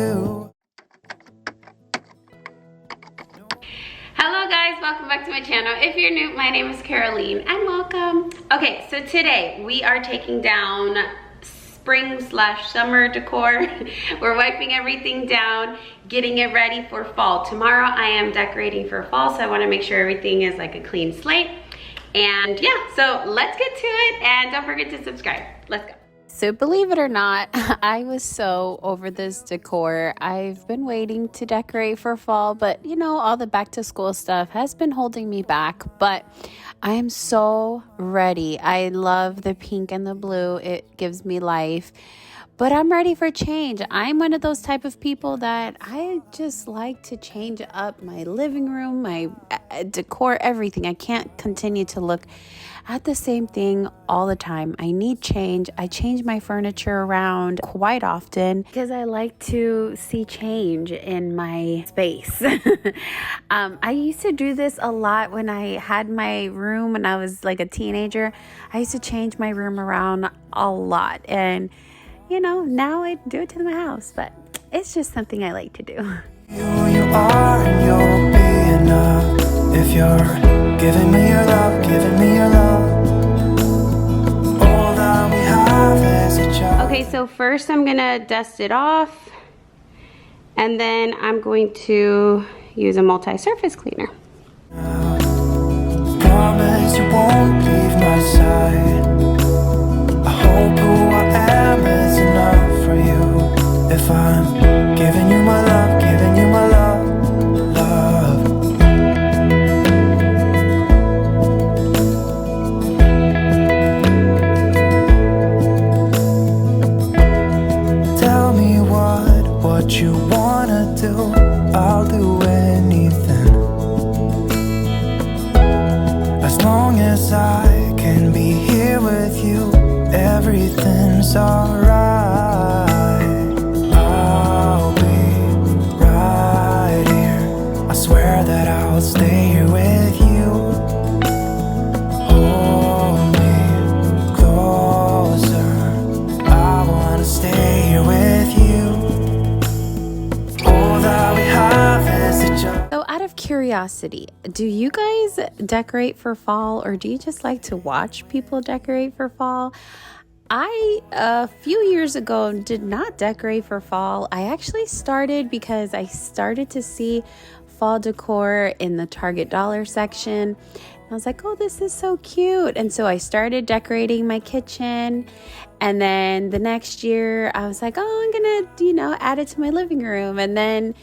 you. Hello guys, welcome back to my channel. If you're new, my name is Caroline and welcome. Okay, so today we are taking down spring/summer decor. We're wiping everything down, getting it ready for fall. Tomorrow I am decorating for fall, so I want to make sure everything is like a clean slate. And yeah, so let's get to it, and don't forget to subscribe. Let's go. So believe it or not, I was so over this decor. I've been waiting to decorate for fall, but you know, all the back to school stuff has been holding me back, but I am so ready. I love the pink and the blue. It gives me life. But I'm ready for change. I'm one of those type of people that I just like to change up my living room, my decor, everything. I can't continue to look at the same thing all the time. I need change. I change my furniture around quite often because I like to see change in my space. I used to do this a lot when I had my room when I was like a teenager. I used to change my room around a lot, and you know, now I do it to my house, but it's just something I like to do. You are and you'll be enough if you're giving me your love, giving me your love. All that we have is a child. Okay, so first I'm gonna dust it off, and then I'm going to use a multi-surface cleaner. Promise you won't leave my side. I hope who I am is enough for you. If I'm giving you my love, giving you my love, love. Tell me what you wanna do. I'll do anything, as long as I can be here with you. Everything's alright. I'll be right here. I swear that I'll stay here with you. Hold me closer. I wanna stay here with you. All that we have is a job. So out of curiosity, do you guys decorate for fall, or do you just like to watch people decorate for fall? I, a few years ago, did not decorate for fall. I actually started because I started to see fall decor in the Target dollar section. I was like, oh, this is so cute. And so I started decorating my kitchen. And then the next year I was like, oh, I'm gonna, add it to my living room. And then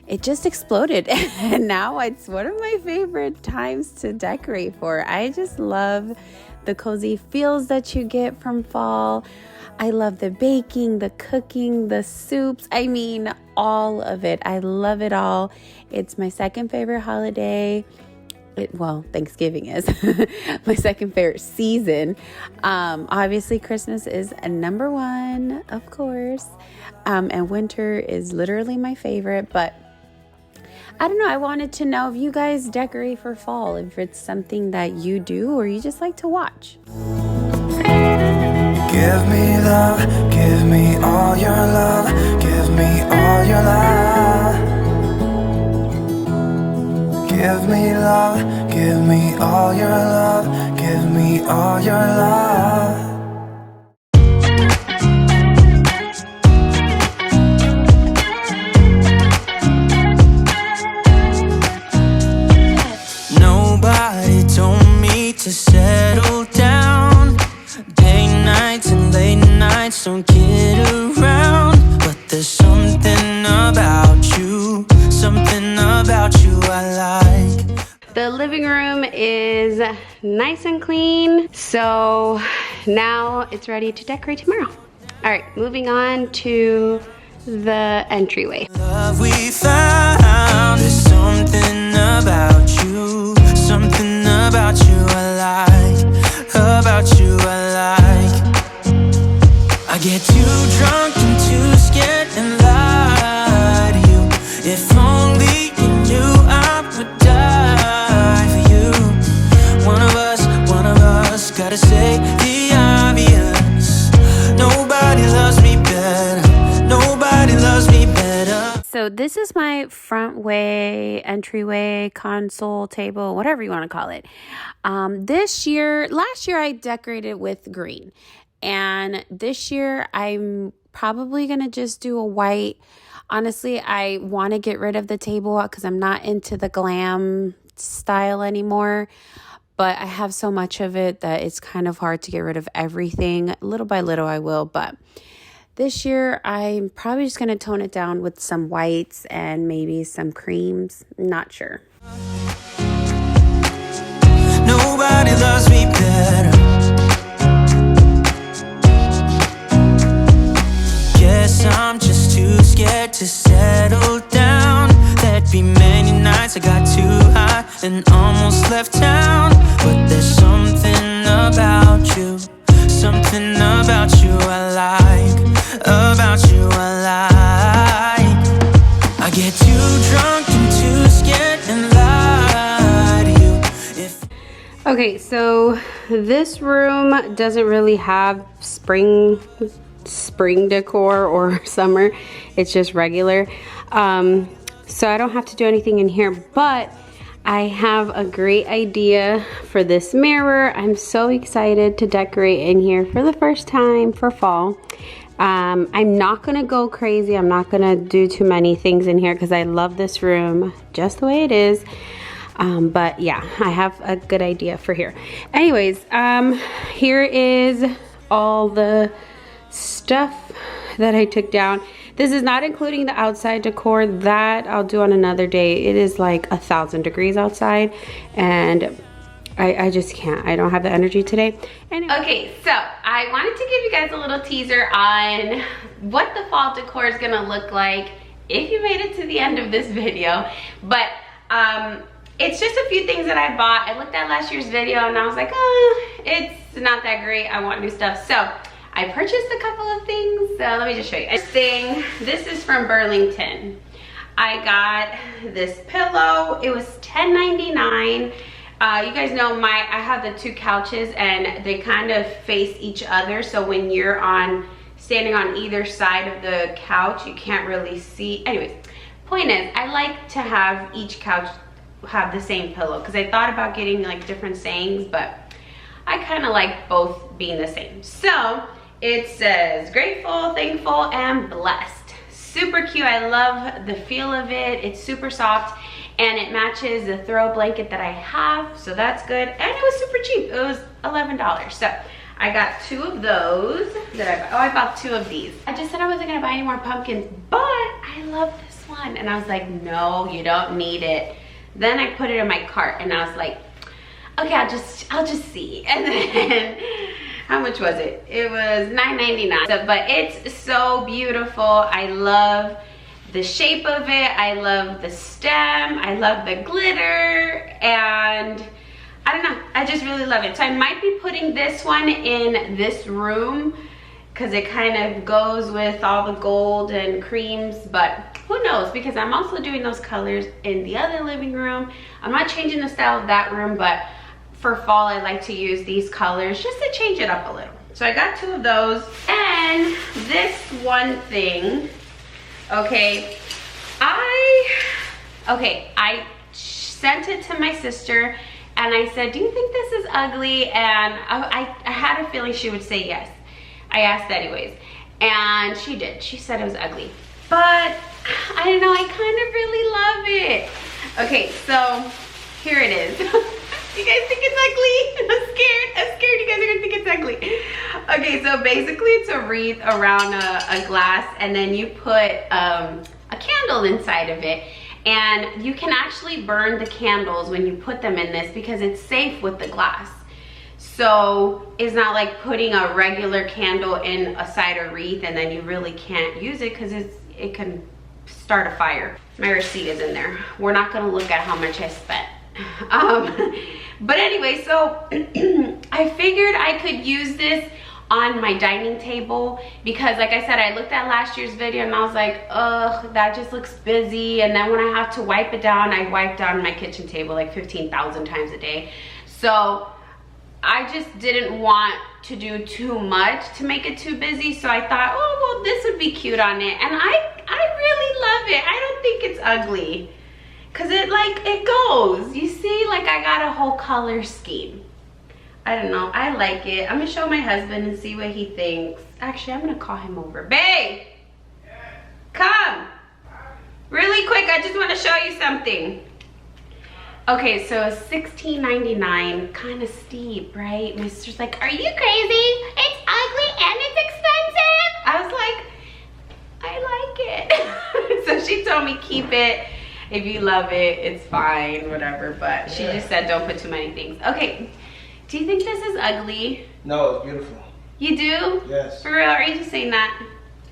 it just exploded. And now it's one of my favorite times to decorate for. I just love the cozy feels that you get from fall. I love the baking, the cooking, the soups. I mean, all of it. I love it all. It's my second favorite holiday. Well, Thanksgiving is my second favorite season. Obviously, Christmas is number one, of course. And winter is literally my favorite. But I don't know, I wanted to know if you guys decorate for fall, if it's something that you do or you just like to watch. Give me love, give me all your love, give me all your love. Give me love, give me all your love, give me all your love. Nobody told me to settle down. Day nights and late nights don't get around. But there's something about you I like. The living room is nice and clean, so now it's ready to decorate tomorrow. All right, moving on to the entryway. Love we found, there's something about you, something about you I like, about you I like. I get too drunk and too scared and lie to you. If only you knew I would die for you. One of us gotta say the obvious. Nobody loves me better, nobody loves me better. so this is my front way, entryway, console table, whatever you want to call it. Last year I decorated with green. And this year I'm probably going to just do a white. Honestly, I want to get rid of the table because I'm not into the glam style anymore. But I have so much of it that it's kind of hard to get rid of everything. Little by little I will, but this year I'm probably just going to tone it down with some whites and maybe some creams. Not sure. Nobody loves me better. Guess I'm just too scared to settle down. There'd be many nights I got too high and almost left town. But there's something about you, something about you I like, about you I like. I get too drunk and too scared and lie to you. Okay, so this room doesn't really have spring decor or summer. It's just regular. So I don't have to do anything in here, but I have a great idea for this mirror. I'm so excited to decorate in here for the first time for fall. I'm not gonna go crazy. I'm not gonna do too many things in here because I love this room just the way it is. But yeah, I have a good idea for here. Anyways, here is all the stuff that I took down. This is not including the outside decor. That I'll do on another day. It is like 1,000 degrees outside and I just can't. I don't have the energy today. Anyway. Okay, so I wanted to give you guys a little teaser on what the fall decor is gonna look like if you made it to the end of this video. But it's just a few things that I bought. I looked at last year's video and I was like, oh, it's not that great. I want new stuff. So I purchased a couple of things. Let me just show you. This is from Burlington. I got this pillow. It was $10.99. You guys know I have the two couches and they kind of face each other. So when you're standing on either side of the couch, you can't really see. Anyways, point is, I like to have each couch have the same pillow because I thought about getting like different sayings, but I kind of like both being the same. So it says grateful, thankful, and blessed. Super cute. I love the feel of it. It's super soft and it matches the throw blanket that I have, so that's good. And it was super cheap. It was $11. So I got 2 of those that I bought. Oh, I bought 2 of these. I just said I wasn't gonna buy any more pumpkins, but I love this one. And I was like, no, you don't need it. Then I put it in my cart and I was like, okay, I'll just see. And then how much was it? It was $9.99. So, but it's so beautiful. I love the shape of it. I love the stem. I love the glitter. And I don't know, I just really love it. So I might be putting this one in this room because it kind of goes with all the gold and creams, but who knows, because I'm also doing those colors in the other living room. I'm not changing the style of that room, but for fall I like to use these colors just to change it up a little. So I got 2 of those. And this one thing, okay, I sent it to my sister and I said, do you think this is ugly? And I had a feeling she would say yes. I asked anyways, and she did. She said it was ugly, but I don't know, I kind of really love it. Okay, so here it is. You guys think it's ugly? I'm scared you guys are gonna think it's ugly. Okay, so basically it's a wreath around a glass, and then you put a candle inside of it, and you can actually burn the candles when you put them in this because it's safe with the glass. So it's not like putting a regular candle in a side of wreath and then you really can't use it because it can start a fire. My receipt is in there. We're not gonna look at how much I spent. But anyway, so I figured I could use this on my dining table because like I said, I looked at last year's video and I was like, ugh, that just looks busy. And then when I have to wipe it down, I wipe down my kitchen table like 15,000 times a day. So I just didn't want to do too much to make it too busy. So I thought, oh, well, this would be cute on it. And I really love it. I don't ugly. Cause it goes. You see, like I got a whole color scheme. I don't know, I like it. I'm gonna show my husband and see what he thinks. Actually, I'm gonna call him over. Babe, come. Really quick, I just wanna show you something. Okay, so $16.99, kind of steep, right? My sister's like, are you crazy? It's ugly and it's expensive. I was like, I like it. So she told me keep it. If you love it, it's fine, whatever. But she just said don't put too many things. Okay, do you think this is ugly? No, it's beautiful. You do? Yes. For real, are you just saying that?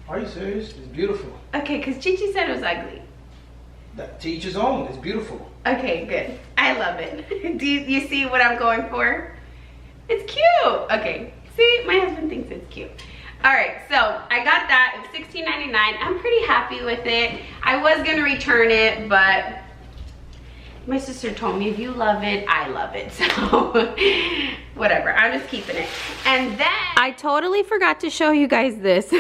Are you serious? It's beautiful. Okay, because Chichi said it was ugly. That to each his own. It's beautiful. Okay, good. I love it. Do you see what I'm going for? It's cute. Okay, see, my husband thinks it's cute. All right, so I got that. It was $16.99. I'm pretty happy with it. I was gonna return it, but my sister told me if you love it, I love it. So whatever, I'm just keeping it. And then I totally forgot to show you guys this.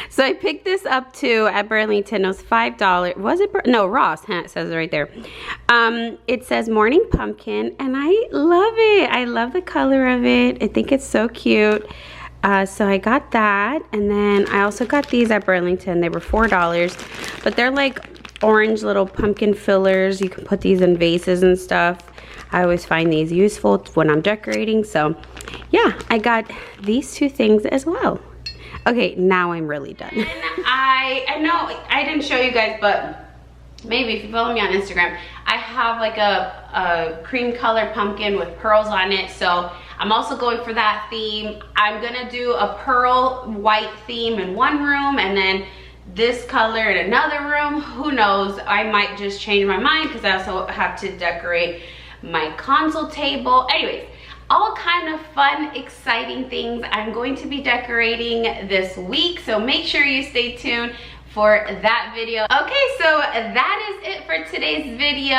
So I picked this up too at Burlington. It was $5. Was it? No, Ross. It says it right there. It says Morning Pumpkin, and I love it. I love the color of it. I think it's so cute. So I got that, and then I also got these at Burlington. They were $4, but they're like orange little pumpkin fillers. You can put these in vases and stuff. I always find these useful when I'm decorating. So yeah, I got these two things as well. Okay, now I'm really done. And I know I didn't show you guys, but maybe if you follow me on Instagram, I have like a cream color pumpkin with pearls on it. So I'm also going for that theme. I'm gonna do a pearl white theme in one room and then this color in another room. Who knows? I might just change my mind because I also have to decorate my console table. Anyways, all kind of fun, exciting things I'm going to be decorating this week. So make sure you stay tuned for that video. Okay, so that is it for today's video.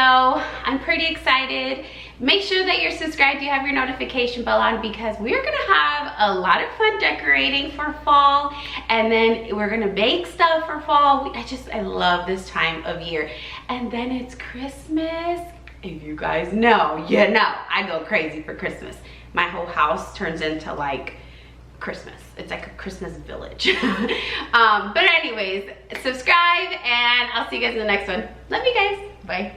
I'm pretty excited. Make sure that you're subscribed, you have your notification bell on, because we're gonna have a lot of fun decorating for fall, and then we're gonna bake stuff for fall. I love this time of year. And then it's Christmas. If you guys know, you know, I go crazy for Christmas. My whole house turns into like Christmas. It's like a Christmas village. But anyways, subscribe and I'll see you guys in the next one. Love you guys. Bye.